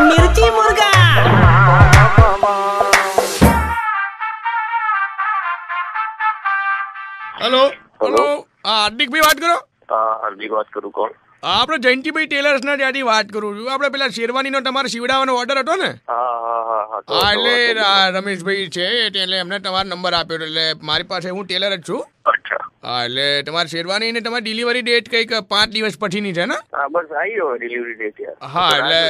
मिर्ची मुर्गा। Hello hello हार्दिक भाई વાત કરો? હાર્દિક વાત કરું. કોણ? આપણે જયંતિભાઈ ટેલર્સના ત્યાંથી વાત કરું છું. આપણે પેલા શેરવાનીનો તમારે સીવડાવવાનો ઓર્ડર હતો ને? હા એટલે રમેશભાઈ છે એટલે એમને તમારો નંબર આપ્યો એટલે મારી પાસે હું ટેલર જ છું. અચ્છા. હા એટલે તમારી શેરવાની ને તમારી ડિલિવરી ડેટ કંઈક 5 દિવસ પછીની છે ને? હા બસ આવી ગયો ડિલિવરી ડેટ યાર. હા એટલે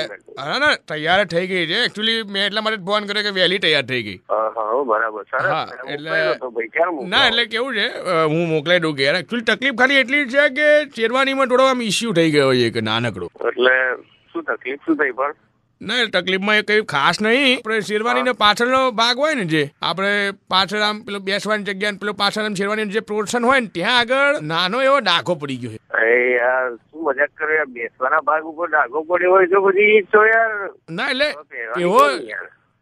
હા ને તૈયાર થઈ ગઈ છે. એકચ્યુઅલી મેં એટલા માટે ફોન કર્યો કે વહેલી તૈયાર થઈ ગઈ. હા બરાબર. સરસ. હા એટલે એટલે ના એટલે કેવું છે હું મોકલાઈ દઉં કે એકચ્યુઅલી તકલીફ ખાલી એટલી જ છે કે શેરવાનીમાં થોડો આમ ઇસ્યુ થઈ ગયો છે કે નાનકડો. એટલે શું તકલીફ શું થઈ પણ? ના તકલીફમાં એ કંઈ ખાસ નહીં. આપણે શેરવાનીનો પાછળનો ભાગ હોય ને જે આપણે પાછળ આમ પેલો બેસવાની જગ્યા પેલો પાછળ આમ શેરવાની જે પોર્શન હોય ને ત્યાં આગળ નાનો એવો ડાઘો પડી ગયો છે. અરે યાર શું મજાક કરો યાર. બેસવાના ભાગ ઉપર ડાઘો પડ્યો હોય તો પછી તો યાર ના એટલે એવો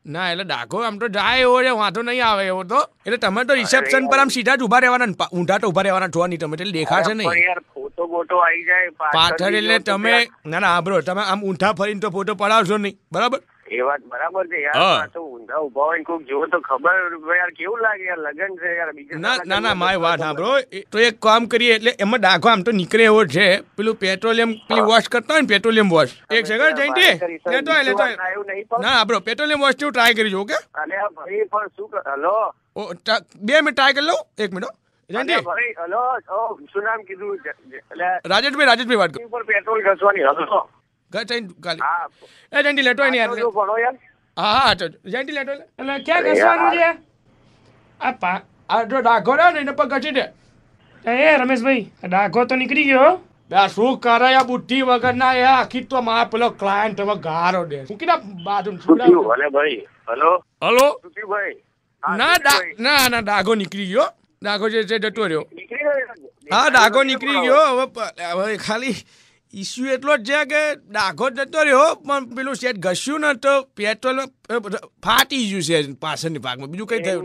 ના એટલે ડાઘો આમ તો જાય એવો છે વાંધો નહીં આવે એવો તો. એટલે તમે તો રિસેપ્શન પર આમ સીધા જ ઉભા રહેવાના ઊંધા તો ઉભા રહેવાના છો નહીં તમે એટલે દેખાશે નહીં. યાર ફોટો બોટો આવી જાય પાછળ એટલે તમે ના ના બ્રો તમે આમ ઊંધા ફરીને તો ફોટો પડાવશો નહીં બરાબર? એ વાત બરાબર છે યાર. તો ઊંધા ઉભા હોય કોઈક જોવો તો ખબર યાર કેવું લાગે યાર. લગન છે યાર બીજા. ના મારી વાત સાંભળો તો એક કામ કરીએ એટલે એમાં ડાઘો આમ તો નીકળે એવો છે. પેલું પેટ્રોલિયમ પેલી વોશ કરતા હોય ને પેટ્રોલિયમ વોશ એક સેકન્ડ જયંતિ લેતો ના બ્રો પેટ્રોલિયમ વોશ જેવું ટ્રાય કરી જો ઓકે? અલ્યા ભાઈ પણ શું હલો 2 મિનિટ ટ્રાય કરી લઉં 1 મિનિટ. જયંતિ ભાઈ હલો શું નામ કીધું? રાજેશભાઈ વાત કરું. ઉપર પેટ્રોલ ઘસવાની હલો જયંતિ લેટો ને યાર. હા જયંતિ લેટો એટલે ક્યાં ઘસવાનું છે? આ જો ડાઘો રહ્યો ને એને પર ઘસી દે. એ રમેશભાઈ ડાઘો તો નીકળી ગયો. શું કરે આ બુદ્ધિ વગર ના એ આખી તો મારા પેલો ક્લાયન્ટ હવે ગારો દે. શું કીધા બાજુ ભાઈ હલો હલો ભાઈ ના ડાઘો નીકળી ગયો. ડાઘો જે છે જતો રહ્યો. હા ડાઘો નીકળી ગયો. હવે ખાલી ઇસ્યુ એટલો જ છે કે ડાઘો જતો રહ્યો પણ પેલું સેટ ઘસ્યું ને તો પેટ્રોલ ફાટી ગયું છે પાછળની ભાગમાં. બીજું કઈ થયું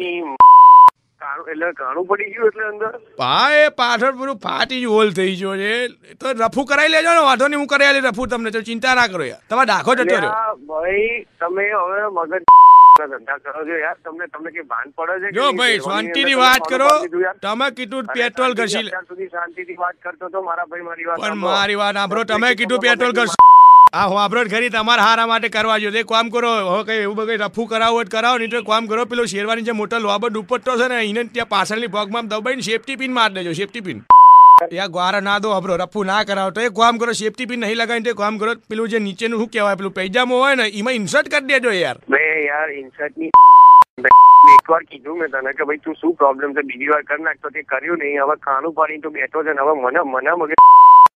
એટલે કાણું પડી ગયું એટલે અંદર. હા એ પાછળ બધું ફાટી ગયું હોલ થઈ ગયો છે. તો રફુ કરાવી લેજો ને વાંધો નહીં હું કરાવી લે રફુ તમને તો ચિંતા ના કરો યાર. તમારે ડાઘો જતો રહ્યો. ભાઈ તમે હવે મગજ ધંધા કરો છો યાર. તમને કઈ ભાન પડે છે? જો ભાઈ શાંતિથી વાત કરો. તમે કીધું પેટ્રોલ ઘસી લે. અત્યાર સુધી શાંતિથી વાત કરતો તો મારા ભાઈ મારી વાત પણ મારી વાત સાંભળો. તમે કીધું પેટ્રોલ ઘસ આ વાપરો ખરી તમારા હારા માટે કરવા જોઈએ. કામ કરો હવે કઈ એવું બધું રફુ કરાવો કરાવો નહીં તો કામ કરો પેલો શેરવાની જે મોટો લોબો દુપટ્ટો છે ને એને ત્યાં પાછળની પગમાં દબાઈને સેફટી પિન મારી દેજો. સેફટી પિન યા ગ્વારા ના દો હબરો રફુ ના કરાવો તો એક કામ કરો સેફટી પિન નહીં લગાવીને કામ કરો પેલું જે નીચેનું શું કહેવાય પેલું પૈજામો હોય ને એમાં ઇન્સર્ટ કરી દેજો યાર. યાર ઇન્સર્ટ ની એકવાર કીધું મેં તને કે ભાઈ તું શું પ્રોબ્લેમ છે બીજી વાર કરી નાખ તો તે કર્યું નહીં. હવે ખાનું પાણી તો બેઠો છે ને હવે મને મગજ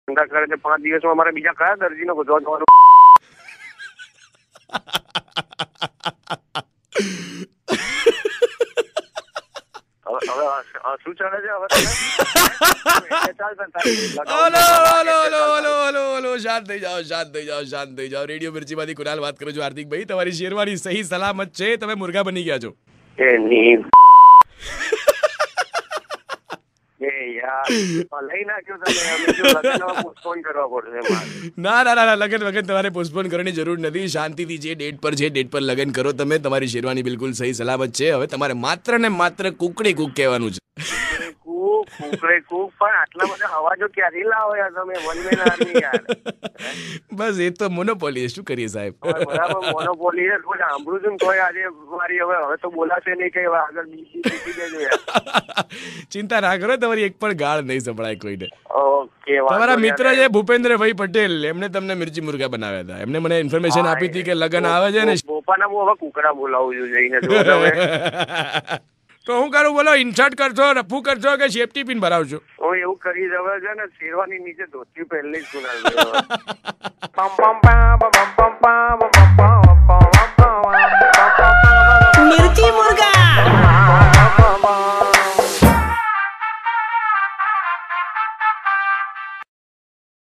ધંધા કરે છે. 5 દિવસમાં મારે બીજા કયા દર્દીનો ગોતવા જવાનું? શું ચાલે છે હવે? શાંત થઈ જાઓ. રેડિયો મિર્ચીમાંથી કુણાલ વાત કરું છું. હાર્દિકભાઈ તમારી શેરવાની સહી સલામત છે. તમે મુર્ગા બની ગયા છો. ના લગન વગન તમારે પોસ્ટપોન કરવાની જરૂર નથી. શાંતિથી જે ડેટ પર છે ડેટ પર લગન કરો તમે. તમારી શેરવાની બિલકુલ સહી સલામત છે. હવે તમારે માત્ર ને માત્ર કુકડી કૂક કહેવાનું છે. પણ આટલા બધા અવાજો ક્યાંથી લાવો યાર તમે? બસ એ તો મોનોપોલી શું કરીએ સાહેબ. બરાબર મોનોપોલી છે. સાંભળું છું તો આજે મારી હવે તો બોલાશે નહીં કઈ આગળ બીજી દેજો યાર. ચિંતા ના કરો તમારી એક પણ ગાળ નહીં સંભળાય કોઈને. ઓકે. તમારા મિત્ર છે ભૂપેન્દ્રભાઈ પટેલ એમને તમને મિર્ચી મુર્ગા બનાવ્યા હતા. એમને મને ઇન્ફોર્મેશન આપી હતી કે લગન આવે છે ને. પોપાના હું હવે કુકડા બોલાવું છું જઈને. તો હું કરું બોલો? ઇન્સર્ટ કરશો રફુ કરશો કે સેફટી પિન ભરાવશો? હું એવું કરી દઉં છે ને શેરવાની નીચે ધોતી પહેરલી જ